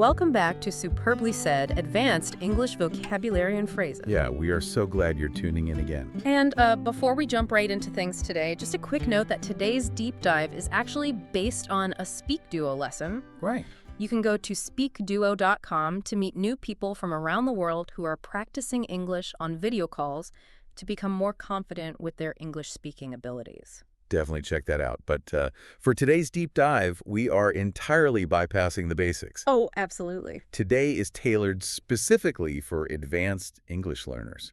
Welcome back to Superbly Said Advanced English Vocabulary and Phrases. Yeah, we are so glad you're tuning in again. And before we jump right into things today, just a quick note that today's deep dive is actually based on a SpeakDuo lesson. Right. You can go to SpeakDuo.com to meet new people from around the world who are practicing English on video calls to become more confident with their English speaking abilities. Definitely check that out. But for today's deep dive, we are entirely bypassing the basics. Oh, absolutely. Today is tailored specifically for advanced English learners.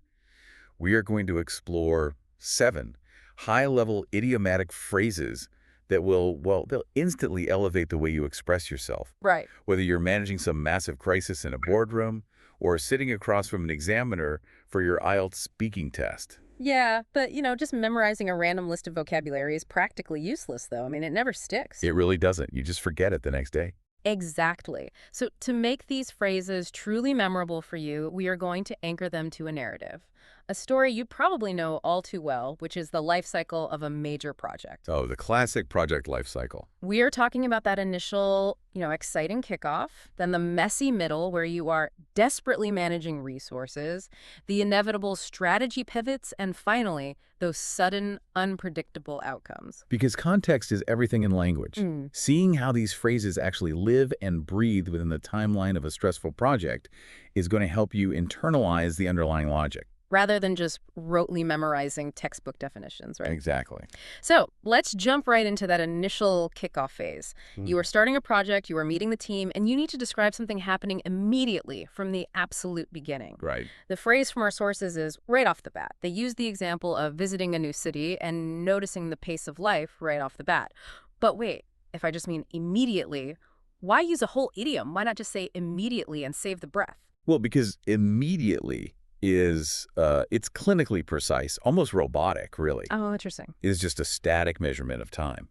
We are going to explore 7 high-level idiomatic phrases that they'll instantly elevate the way you express yourself. Right. Whether you're managing some massive crisis in a boardroom or sitting across from an examiner for your IELTS speaking test. Yeah, but, just memorizing a random list of vocabulary is practically useless, though. I mean, it never sticks. It really doesn't. You just forget it the next day. Exactly. So to make these phrases truly memorable for you, we are going to anchor them to a narrative. A story you probably know all too well, which is the life cycle of a major project. Oh, the classic project life cycle. We are talking about that initial, exciting kickoff, then the messy middle where you are desperately managing resources, the inevitable strategy pivots, and finally, those sudden, unpredictable outcomes. Because context is everything in language. Seeing how these phrases actually live and breathe within the timeline of a stressful project is going to help you internalize the underlying logic. Rather than just rotely memorizing textbook definitions, right? Exactly. So let's jump right into that initial kickoff phase. You are starting a project, you are meeting the team, and you need to describe something happening immediately from the absolute beginning. Right. The phrase from our sources is right off the bat. They use the example of visiting a new city and noticing the pace of life right off the bat. But wait, if I just mean immediately, why use a whole idiom? Why not just say immediately and save the breath? Well, because immediately it's clinically precise, almost robotic, really. Oh, interesting. It is just a static measurement of time.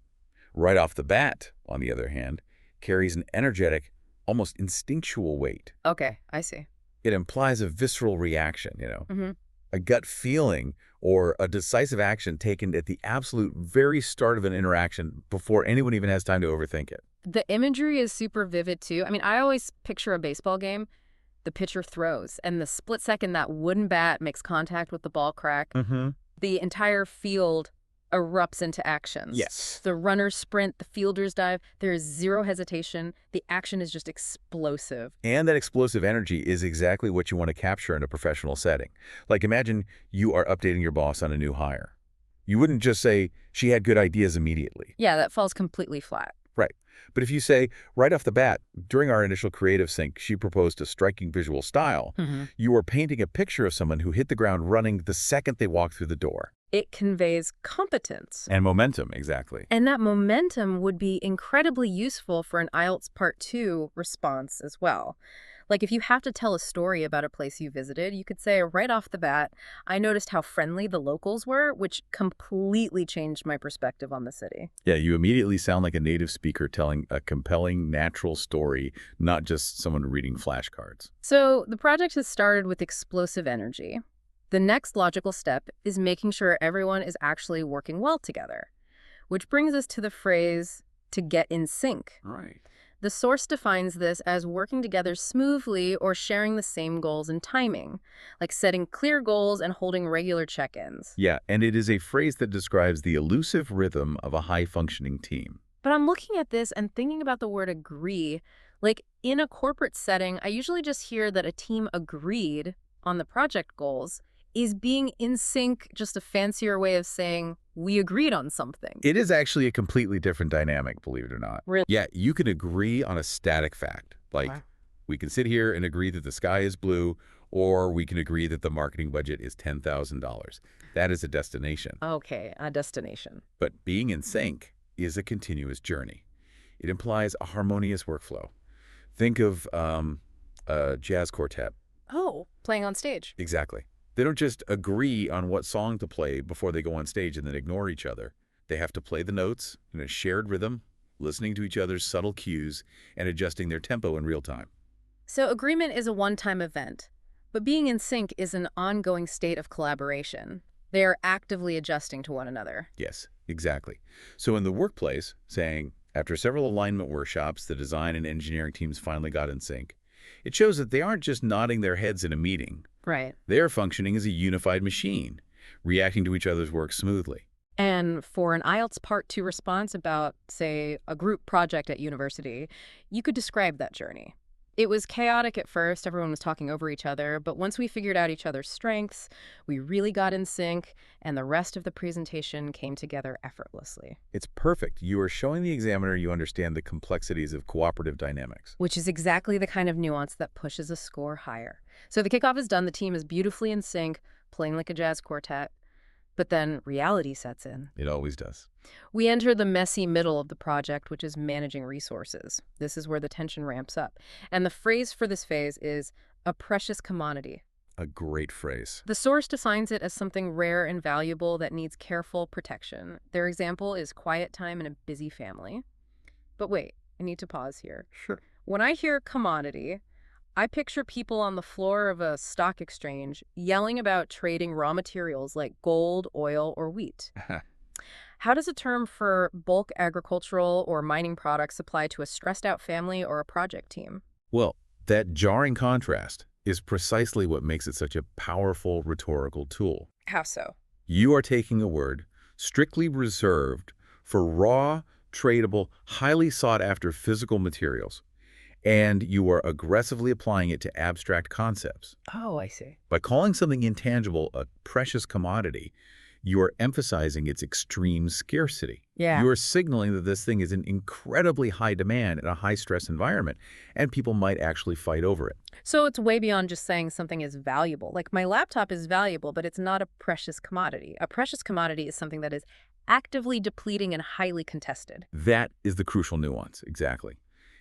Right off the bat, on the other hand, carries an energetic, almost instinctual weight. Okay, I see. It implies a visceral reaction, a gut feeling or a decisive action taken at the absolute very start of an interaction before anyone even has time to overthink it. The imagery is super vivid, too. I mean, I always picture a baseball game. The pitcher throws, and the split second that wooden bat makes contact with the ball crack, the entire field erupts into actions. Yes. The runners sprint, the fielders dive. There is zero hesitation. The action is just explosive. And that explosive energy is exactly what you want to capture in a professional setting. Like, imagine you are updating your boss on a new hire. You wouldn't just say, she had good ideas immediately. Yeah, that falls completely flat. Right. But if you say, right off the bat, during our initial creative sync, she proposed a striking visual style, you are painting a picture of someone who hit the ground running the second they walked through the door. It conveys competence. And momentum, exactly. And that momentum would be incredibly useful for an IELTS Part 2 response as well. Like if you have to tell a story about a place you visited, you could say right off the bat, I noticed how friendly the locals were, which completely changed my perspective on the city. Yeah, you immediately sound like a native speaker telling a compelling, natural story, not just someone reading flashcards. So the project has started with explosive energy. The next logical step is making sure everyone is actually working well together, which brings us to the phrase, to get in sync. Right. The source defines this as working together smoothly or sharing the same goals and timing, like setting clear goals and holding regular check-ins. Yeah, and it is a phrase that describes the elusive rhythm of a high-functioning team. But I'm looking at this and thinking about the word agree. Like in a corporate setting, I usually just hear that a team agreed on the project goals. Is being in sync just a fancier way of saying we agreed on something? It is actually a completely different dynamic, believe it or not. Really? Yeah, you can agree on a static fact. Like, Wow. We can sit here and agree that the sky is blue, or we can agree that the marketing budget is $10,000. That is a destination. Okay, a destination. But being in sync is a continuous journey. It implies a harmonious workflow. Think of a jazz quartet. Oh, playing on stage. Exactly. They don't just agree on what song to play before they go on stage and then ignore each other. They have to play the notes in a shared rhythm, listening to each other's subtle cues, and adjusting their tempo in real time. So agreement is a one-time event, but being in sync is an ongoing state of collaboration. They are actively adjusting to one another. Yes, exactly. So in the workplace, saying, After several alignment workshops, the design and engineering teams finally got in sync. It shows that they aren't just nodding their heads in a meeting. Right. They are functioning as a unified machine, reacting to each other's work smoothly. And for an IELTS Part 2 response about, say, a group project at university, you could describe that journey. It was chaotic at first, everyone was talking over each other, but once we figured out each other's strengths, we really got in sync, and the rest of the presentation came together effortlessly. It's perfect. You are showing the examiner you understand the complexities of cooperative dynamics. Which is exactly the kind of nuance that pushes a score higher. So the kickoff is done, the team is beautifully in sync, playing like a jazz quartet. But then reality sets in. It always does. We enter the messy middle of the project, which is managing resources. This is where the tension ramps up. And the phrase for this phase is a precious commodity. A great phrase. The source defines it as something rare and valuable that needs careful protection. Their example is quiet time in a busy family. But wait, I need to pause here. Sure. When I hear commodity, I picture people on the floor of a stock exchange yelling about trading raw materials like gold, oil, or wheat. How does a term for bulk agricultural or mining products apply to a stressed-out family or a project team? Well, that jarring contrast is precisely what makes it such a powerful rhetorical tool. How so? You are taking a word strictly reserved for raw, tradable, highly sought-after physical materials, and you are aggressively applying it to abstract concepts. Oh, I see. By calling something intangible a precious commodity, you are emphasizing its extreme scarcity. Yeah. You are signaling that this thing is in incredibly high demand in a high-stress environment, and people might actually fight over it. So it's way beyond just saying something is valuable. Like my laptop is valuable, but it's not a precious commodity. A precious commodity is something that is actively depleting and highly contested. That is the crucial nuance, exactly.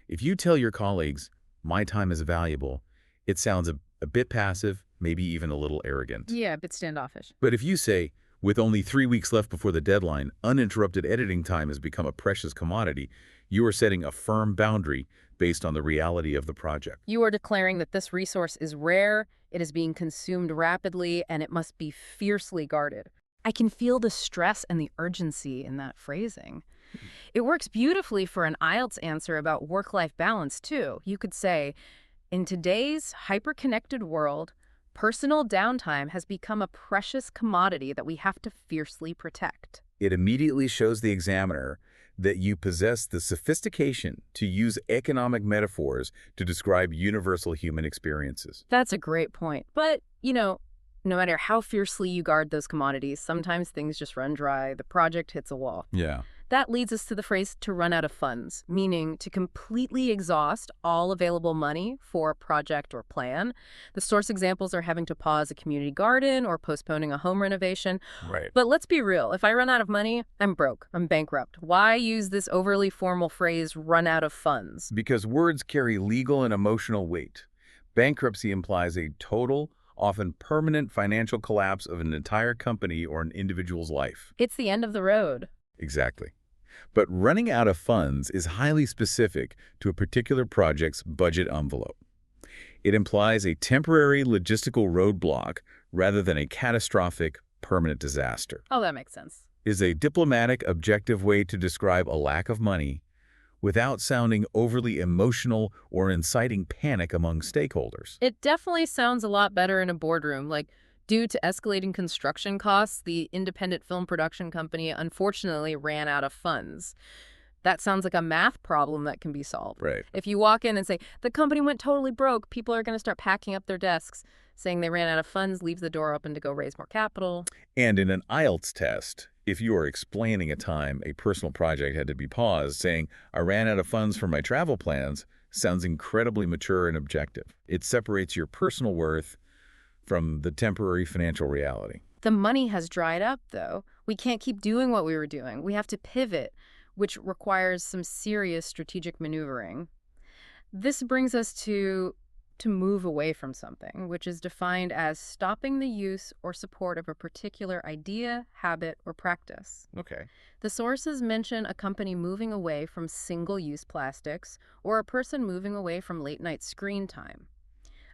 If you tell your colleagues, my time is valuable, it sounds a bit passive, maybe even a little arrogant. Yeah, a bit standoffish. But if you say, with only 3 weeks left before the deadline, uninterrupted editing time has become a precious commodity, you are setting a firm boundary based on the reality of the project. You are declaring that this resource is rare, it is being consumed rapidly, and it must be fiercely guarded. I can feel the stress and the urgency in that phrasing. It works beautifully for an IELTS answer about work-life balance, too. You could say, in today's hyper-connected world, personal downtime has become a precious commodity that we have to fiercely protect. It immediately shows the examiner that you possess the sophistication to use economic metaphors to describe universal human experiences. That's a great point. But, no matter how fiercely you guard those commodities, sometimes things just run dry, the project hits a wall. Yeah. That leads us to the phrase to run out of funds, meaning to completely exhaust all available money for a project or plan. The source examples are having to pause a community garden or postponing a home renovation. Right. But let's be real. If I run out of money, I'm broke. I'm bankrupt. Why use this overly formal phrase, run out of funds? Because words carry legal and emotional weight. Bankruptcy implies a total, often permanent financial collapse of an entire company or an individual's life. It's the end of the road. Exactly. But running out of funds is highly specific to a particular project's budget envelope. It implies a temporary logistical roadblock rather than a catastrophic, permanent disaster. Oh, that makes sense. It is a diplomatic, objective way to describe a lack of money without sounding overly emotional or inciting panic among stakeholders. It definitely sounds a lot better in a boardroom, like, due to escalating construction costs, the independent film production company unfortunately ran out of funds. That sounds like a math problem that can be solved. Right. If you walk in and say, the company went totally broke, people are going to start packing up their desks. Saying they ran out of funds leaves the door open to go raise more capital. And in an IELTS test, if you are explaining a time a personal project had to be paused, saying, I ran out of funds for my travel plans, sounds incredibly mature and objective. It separates your personal worth from the temporary financial reality. The money has dried up, though. We can't keep doing what we were doing. We have to pivot, which requires some serious strategic maneuvering. This brings us to move away from something, which is defined as stopping the use or support of a particular idea, habit, or practice. Okay. The sources mention a company moving away from single-use plastics or a person moving away from late-night screen time.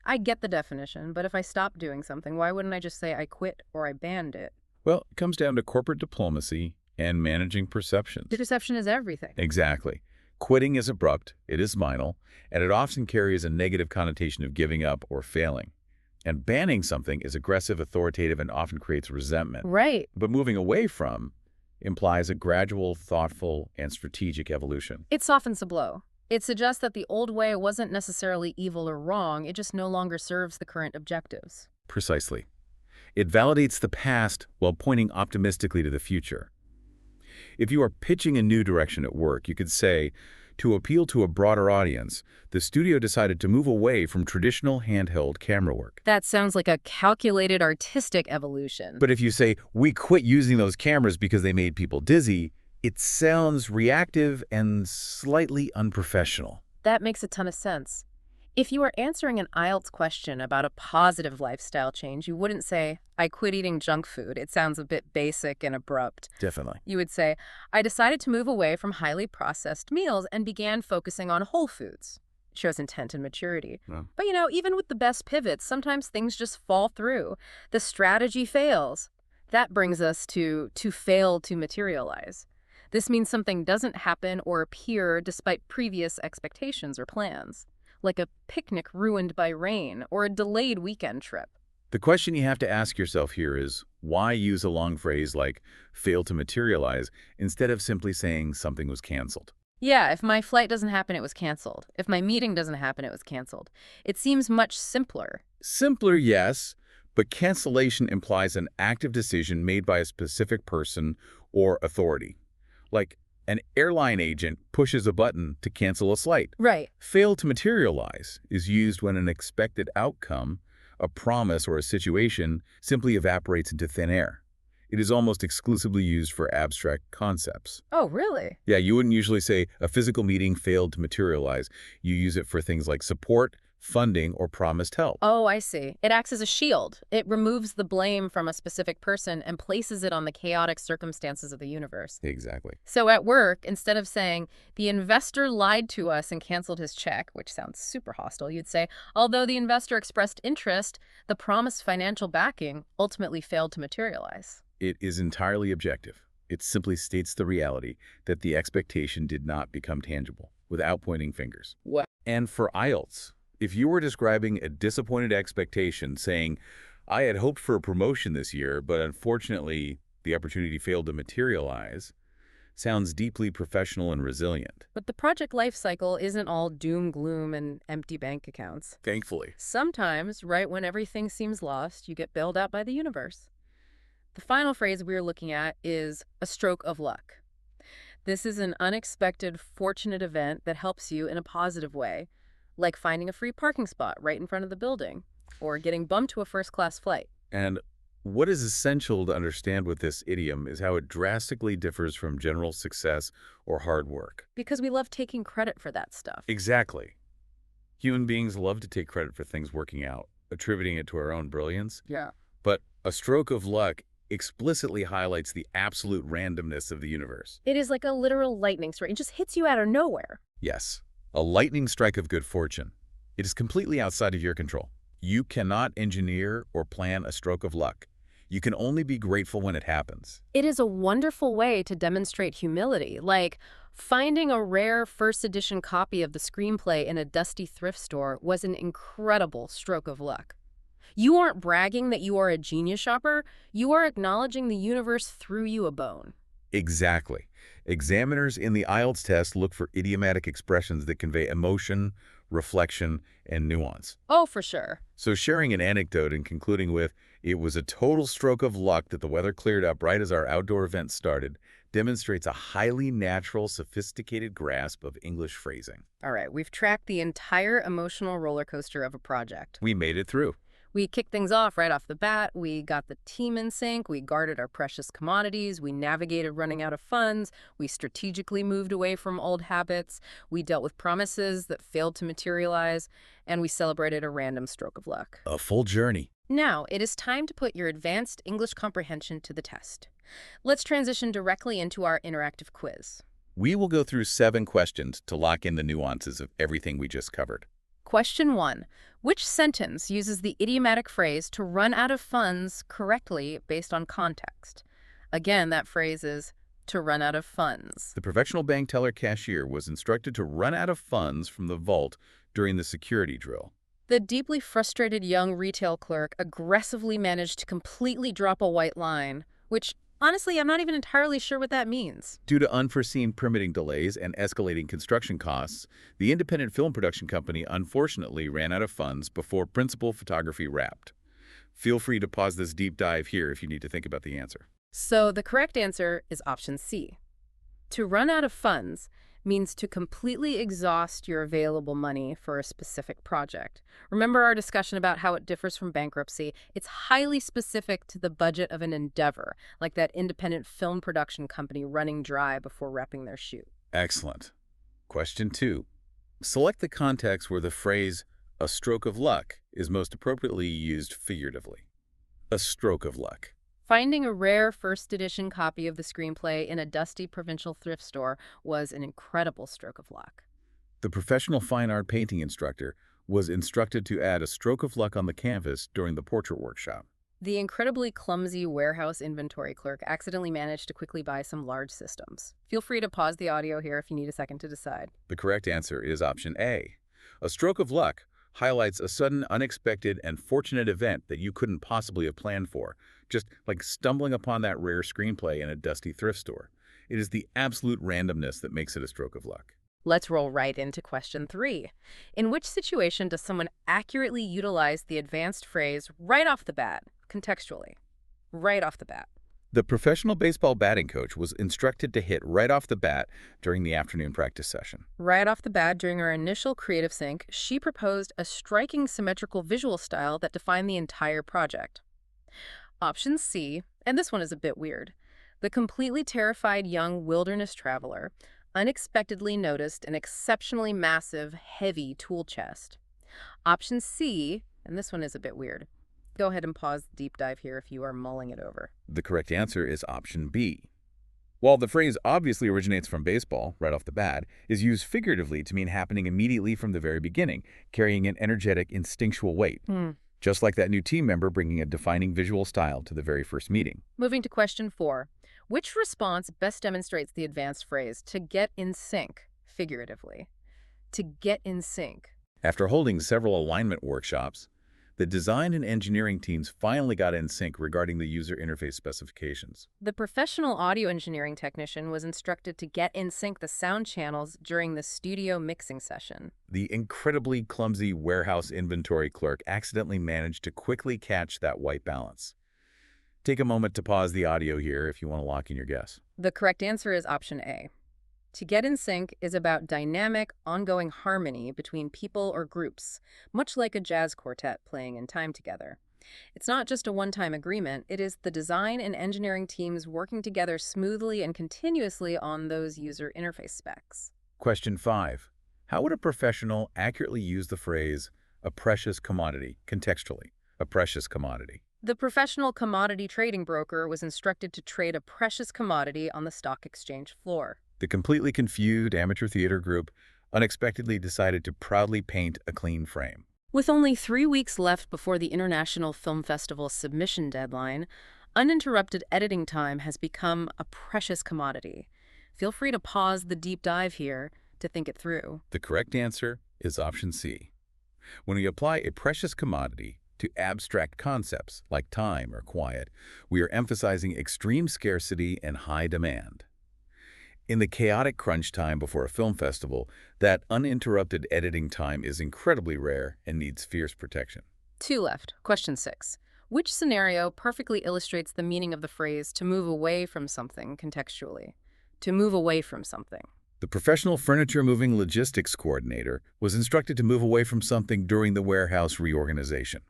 I get the definition, but if I stop doing something, why wouldn't I just say I quit or I banned it? Well, it comes down to corporate diplomacy and managing perceptions. The perception is everything. Exactly. Quitting is abrupt, it is final, and it often carries a negative connotation of giving up or failing. And banning something is aggressive, authoritative, and often creates resentment. Right. But moving away from implies a gradual, thoughtful, and strategic evolution. It softens the blow. It suggests that the old way wasn't necessarily evil or wrong, it just no longer serves the current objectives. Precisely. It validates the past while pointing optimistically to the future. If you are pitching a new direction at work, you could say, to appeal to a broader audience, the studio decided to move away from traditional handheld camera work. That sounds like a calculated artistic evolution. But if you say, we quit using those cameras because they made people dizzy, it sounds reactive and slightly unprofessional. That makes a ton of sense. If you were answering an IELTS question about a positive lifestyle change, you wouldn't say, I quit eating junk food. It sounds a bit basic and abrupt. Definitely. You would say, I decided to move away from highly processed meals and began focusing on whole foods. It shows intent and maturity. Yeah. But even with the best pivots, sometimes things just fall through. The strategy fails. That brings us to fail to materialize. This means something doesn't happen or appear despite previous expectations or plans, like a picnic ruined by rain or a delayed weekend trip. The question you have to ask yourself here is, why use a long phrase like fail to materialize instead of simply saying something was canceled? Yeah, if my flight doesn't happen, it was canceled. If my meeting doesn't happen, it was canceled. It seems much simpler. Simpler, yes, but cancellation implies an active decision made by a specific person or authority. Like an airline agent pushes a button to cancel a flight. Right. Fail to materialize is used when an expected outcome, a promise or a situation, simply evaporates into thin air. It is almost exclusively used for abstract concepts. Oh, really? Yeah, you wouldn't usually say a physical meeting failed to materialize. You use it for things like support, funding, or promised help. Oh, I see. It acts as a shield. It removes the blame from a specific person and places it on the chaotic circumstances of the universe. Exactly. So at work, instead of saying, the investor lied to us and canceled his check, which sounds super hostile, you'd say, although the investor expressed interest, the promised financial backing ultimately failed to materialize. It is entirely objective. It simply states the reality that the expectation did not become tangible, without pointing fingers. What? And for IELTS, if you were describing a disappointed expectation, saying, I had hoped for a promotion this year, but unfortunately the opportunity failed to materialize, sounds deeply professional and resilient. But the project life cycle isn't all doom, gloom, and empty bank accounts. Thankfully. Sometimes, right when everything seems lost, you get bailed out by the universe. The final phrase we're looking at is a stroke of luck. This is an unexpected, fortunate event that helps you in a positive way, like finding a free parking spot right in front of the building, or getting bumped to a first-class flight. And what is essential to understand with this idiom is how it drastically differs from general success or hard work. Because we love taking credit for that stuff. Exactly. Human beings love to take credit for things working out, attributing it to our own brilliance. Yeah. But a stroke of luck explicitly highlights the absolute randomness of the universe. It is like a literal lightning strike. It just hits you out of nowhere. Yes, a lightning strike of good fortune. It is completely outside of your control. You cannot engineer or plan a stroke of luck. You can only be grateful when it happens. It is a wonderful way to demonstrate humility, like finding a rare first edition copy of the screenplay in a dusty thrift store was an incredible stroke of luck. You aren't bragging that you are a genius shopper. You are acknowledging the universe threw you a bone. Exactly. Examiners in the IELTS test look for idiomatic expressions that convey emotion, reflection, and nuance. Oh, for sure. So sharing an anecdote and concluding with, it was a total stroke of luck that the weather cleared up right as our outdoor event started, demonstrates a highly natural, sophisticated grasp of English phrasing. All right, we've tracked the entire emotional roller coaster of a project. We made it through. We kicked things off right off the bat. We got the team in sync. We guarded our precious commodities. We navigated running out of funds. We strategically moved away from old habits. We dealt with promises that failed to materialize. And we celebrated a random stroke of luck. A full journey. Now, it is time to put your advanced English comprehension to the test. Let's transition directly into our interactive quiz. We will go through 7 questions to lock in the nuances of everything we just covered. Question 1. Which sentence uses the idiomatic phrase to run out of funds correctly based on context? Again, that phrase is To run out of funds. The professional bank teller cashier was instructed to run out of funds from the vault during the security drill. The deeply frustrated young retail clerk aggressively managed to completely drop a white line, which, honestly, I'm not even entirely sure what that means. Due to unforeseen permitting delays and escalating construction costs, the independent film production company unfortunately ran out of funds before principal photography wrapped. Feel free to pause this deep dive here if you need to think about the answer. So the correct answer is option C. To run out of funds means to completely exhaust your available money for a specific project. Remember our discussion about how it differs from bankruptcy? It's highly specific to the budget of an endeavor, like that independent film production company running dry before wrapping their shoot. Excellent. Question 2. Select the context where the phrase, "a stroke of luck," is most appropriately used figuratively. A stroke of luck. Finding a rare first edition copy of the screenplay in a dusty provincial thrift store was an incredible stroke of luck. The professional fine art painting instructor was instructed to add a stroke of luck on the canvas during the portrait workshop. The incredibly clumsy warehouse inventory clerk accidentally managed to quickly buy some large systems. Feel free to pause the audio here if you need a second to decide. The correct answer is option A. A stroke of luck highlights a sudden, unexpected, and fortunate event that you couldn't possibly have planned for, just like stumbling upon that rare screenplay in a dusty thrift store. It is the absolute randomness that makes it a stroke of luck. Let's roll right into question 3. In which situation does someone accurately utilize the advanced phrase right off the bat, contextually? Right off the bat. The professional baseball batting coach was instructed to hit right off the bat during the afternoon practice session. Right off the bat, during our initial creative sync, she proposed a striking symmetrical visual style that defined the entire project. Option C, and this one is a bit weird. The completely terrified young wilderness traveler unexpectedly noticed an exceptionally massive, heavy tool chest. Option C, and this one is a bit weird. Go ahead and pause the deep dive here if you are mulling it over. The correct answer is option B. While the phrase obviously originates from baseball, right off the bat, is used figuratively to mean happening immediately from the very beginning, carrying an energetic, instinctual weight. Just like that new team member bringing a defining visual style to the very first meeting. Moving to question 4. Which response best demonstrates the advanced phrase, to get in sync, figuratively? To get in sync. After holding several alignment workshops, the design and engineering teams finally got in sync regarding the user interface specifications. The professional audio engineering technician was instructed to get in sync the sound channels during the studio mixing session. The incredibly clumsy warehouse inventory clerk accidentally managed to quickly catch that white balance. Take a moment to pause the audio here if you want to lock in your guess. The correct answer is option A. To get in sync is about dynamic, ongoing harmony between people or groups, much like a jazz quartet playing in time together. It's not just a one-time agreement, it is the design and engineering teams working together smoothly and continuously on those user interface specs. Question 5. How would a professional accurately use the phrase, "a precious commodity," contextually? A precious commodity. The professional commodity trading broker was instructed to trade a precious commodity on the stock exchange floor. The completely confused amateur theater group unexpectedly decided to proudly paint a clean frame. With only 3 weeks left before the International Film Festival submission deadline, uninterrupted editing time has become a precious commodity. Feel free to pause the deep dive here to think it through. The correct answer is option C. When we apply a precious commodity to abstract concepts like time or quiet, we are emphasizing extreme scarcity and high demand. In the chaotic crunch time before a film festival, that uninterrupted editing time is incredibly rare and needs fierce protection. 2 left. Question 6. Which scenario perfectly illustrates the meaning of the phrase to move away from something contextually? To move away from something. The professional furniture moving logistics coordinator was instructed to move away from something during the warehouse reorganization.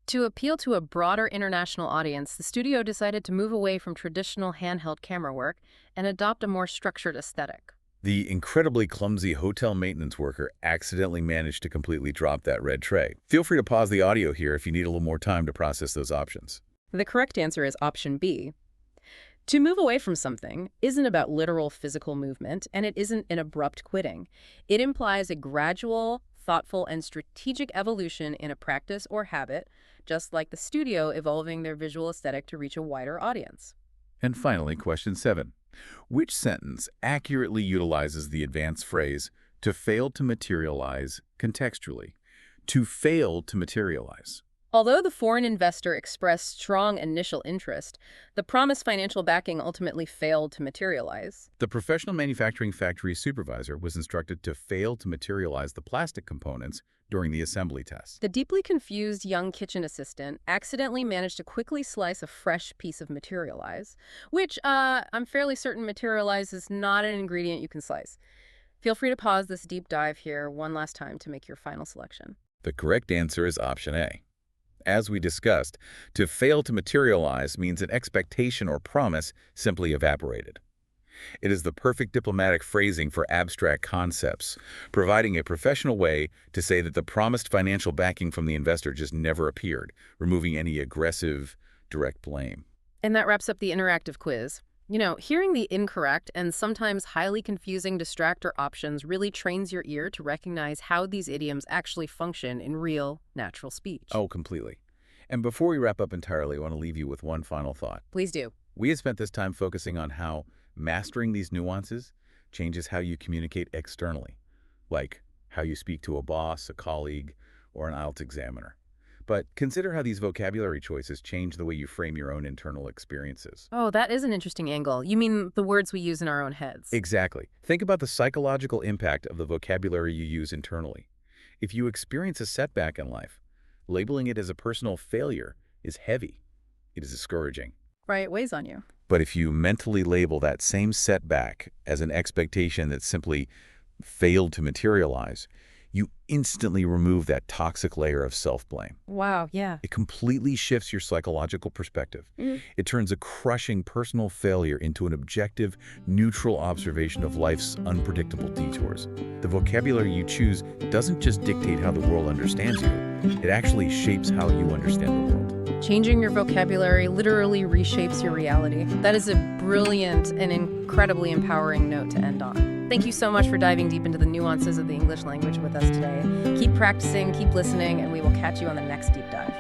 To appeal to a broader international audience, the studio decided to move away from traditional handheld camera work and adopt a more structured aesthetic. The incredibly clumsy hotel maintenance worker accidentally managed to completely drop that red tray. Feel free to pause the audio here if you need a little more time to process those options. The correct answer is option B. To move away from something isn't about literal physical movement, and it isn't an abrupt quitting. It implies a gradual, thoughtful, and strategic evolution in a practice or habit, just like the studio evolving their visual aesthetic to reach a wider audience. And finally, question 7. Which sentence accurately utilizes the advanced phrase, to fail to materialize, contextually? To fail to materialize. Although the foreign investor expressed strong initial interest, the promised financial backing ultimately failed to materialize. The professional manufacturing factory supervisor was instructed to fail to materialize the plastic components during the assembly test. The deeply confused young kitchen assistant accidentally managed to quickly slice a fresh piece of materialize, which I'm fairly certain materialize is not an ingredient you can slice. Feel free to pause this deep dive here one last time to make your final selection. The correct answer is option A. As we discussed, to fail to materialize means an expectation or promise simply evaporated. It is the perfect diplomatic phrasing for abstract concepts, providing a professional way to say that the promised financial backing from the investor just never appeared, removing any aggressive, direct blame. And that wraps up the interactive quiz. You know, hearing the incorrect and sometimes highly confusing distractor options really trains your ear to recognize how these idioms actually function in real, natural speech. Oh, completely. And before we wrap up entirely, I want to leave you with one final thought. Please do. We have spent this time focusing on how mastering these nuances changes how you communicate externally, like how you speak to a boss, a colleague, or an IELTS examiner. But consider how these vocabulary choices change the way you frame your own internal experiences. Oh, that is an interesting angle. You mean the words we use in our own heads? Exactly. Think about the psychological impact of the vocabulary you use internally. If you experience a setback in life, labeling it as a personal failure is heavy. It is discouraging. Right, it weighs on you. But if you mentally label that same setback as an expectation that simply failed to materialize, you instantly remove that toxic layer of self-blame. Wow, yeah. It completely shifts your psychological perspective. It turns a crushing personal failure into an objective, neutral observation of life's unpredictable detours. The vocabulary you choose doesn't just dictate how the world understands you, it actually shapes how you understand the world. Changing your vocabulary literally reshapes your reality. That is a brilliant and incredibly empowering note to end on. Thank you so much for diving deep into the nuances of the English language with us today. Keep practicing, keep listening, and we will catch you on the next deep dive.